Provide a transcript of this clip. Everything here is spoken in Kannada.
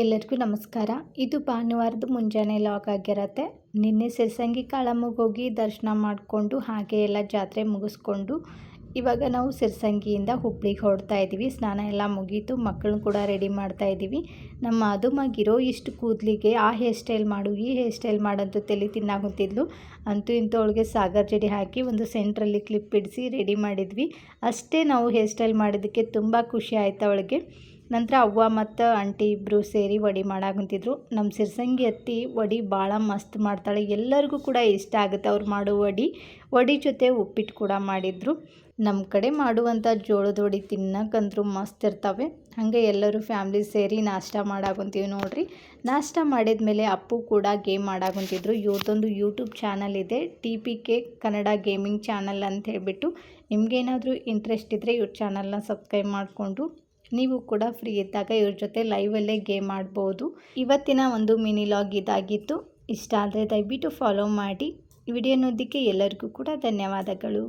ಎಲ್ಲರಿಗೂ ನಮಸ್ಕಾರ. ಇದು ಭಾನುವಾರದ ಮುಂಜಾನೆ ಲಾಗ್ ಆಗಿರುತ್ತೆ. ನಿನ್ನೆ ಸಿರ್ಸಂಗಿ ಕಾಳಮ್ಮಗೆ ಹೋಗಿ ದರ್ಶನ ಮಾಡಿಕೊಂಡು ಹಾಗೆ ಎಲ್ಲ ಜಾತ್ರೆ ಮುಗಿಸ್ಕೊಂಡು ಇವಾಗ ನಾವು ಸಿರ್ಸಂಗಿಯಿಂದ ಹುಬ್ಳಿಗೆ ಹೊರಡ್ತಾ ಇದ್ದೀವಿ. ಸ್ನಾನ ಎಲ್ಲ ಮುಗೀತು, ಮಕ್ಕಳನ್ನ ಕೂಡ ರೆಡಿ ಮಾಡ್ತಾ ಇದ್ದೀವಿ. ನಮ್ಮ ಅದುಮಾಗಿರೋ ಇಷ್ಟು ಕೂದಲಿಗೆ ಆ ಹೇರ್ ಸ್ಟೈಲ್ ಮಾಡು, ಈ ಹೇರ್ ಸ್ಟೈಲ್ ಮಾಡಂತೂ ತಲೆ ತಿನ್ನಾಗುತ್ತಿದ್ಲು. ಅಂತೂ ಇಂತೂ ಅವಳಿಗೆ ಸಾಗರ್ ಜಡಿ ಹಾಕಿ ಒಂದು ಸೆಂಟ್ರಲ್ಲಿ ಕ್ಲಿಪ್ ಬಿಡಿಸಿ ರೆಡಿ ಮಾಡಿದ್ವಿ. ಅಷ್ಟೇ ನಾವು ಹೇರ್ ಸ್ಟೈಲ್ ಮಾಡಿದ್ದಕ್ಕೆ ತುಂಬ ಖುಷಿ ಆಯಿತು ಅವಳಿಗೆ. ನಂತರ ಅವ್ವ ಮತ್ತು ಆಂಟಿ ಇಬ್ಬರು ಸೇರಿ ವಡೆ ಮಾಡಾಕಂತಿದ್ರು. ನಮ್ಮ ಸಿರ್ಸಂಗಿ ಅತ್ತಿ ವಡೆ ಭಾಳ ಮಸ್ತ್ ಮಾಡ್ತಾಳೆ, ಎಲ್ಲರಿಗೂ ಕೂಡ ಇಷ್ಟ ಆಗುತ್ತೆ ಅವ್ರು ಮಾಡೋ ವಡೆ ಜೊತೆ ಉಪ್ಪಿಟ್ಟು ಕೂಡ ಮಾಡಿದರು. ನಮ್ಮ ಕಡೆ ಮಾಡುವಂಥ ಜೋಳದ ವಡೆ ತಿನ್ನಕ್ಕಂತೂ ಮಸ್ತ್ ಇರ್ತವೆ. ಹಾಗೆ ಎಲ್ಲರೂ ಫ್ಯಾಮ್ಲಿ ಸೇರಿ ನಾಷ್ಟ ಮಾಡಾಕಂತೀವಿ ನೋಡ್ರಿ. ನಾಷ್ಟ ಮಾಡಿದ್ಮೇಲೆ ಅಪ್ಪು ಕೂಡ ಗೇಮ್ ಆಡಾಕಂತಿದ್ರು. ಇವ್ರದ್ದೊಂದು ಯೂಟ್ಯೂಬ್ ಚಾನಲ್ ಇದೆ, TPK ಕನ್ನಡ ಗೇಮಿಂಗ್ ಚಾನಲ್ ಅಂತ ಹೇಳಿಬಿಟ್ಟು. ನಿಮಗೇನಾದರೂ ಇಂಟ್ರೆಸ್ಟ್ ಇದ್ದರೆ ಇವ್ರ ಚಾನಲ್ನ ಸಬ್ಸ್ಕ್ರೈಬ್ ಮಾಡಿಕೊಂಡು ನೀವು ಕೂಡ ಫ್ರೀ ಇದ್ದಾಗ ಇವ್ರ ಜೊತೆ ಲೈವಲ್ಲೇ ಗೇಮ್ ಆಡ್ಬೋದು. ಇವತ್ತಿನ ಒಂದು ಮಿನಿ ಲಾಗ್ ಇದಾಗಿತ್ತು. ಇಷ್ಟ ಆದರೆ ದಯವಿಟ್ಟು ಫಾಲೋ ಮಾಡಿ. ವಿಡಿಯೋ ನೋಡೋದಕ್ಕೆ ಎಲ್ಲರಿಗೂ ಕೂಡ ಧನ್ಯವಾದಗಳು.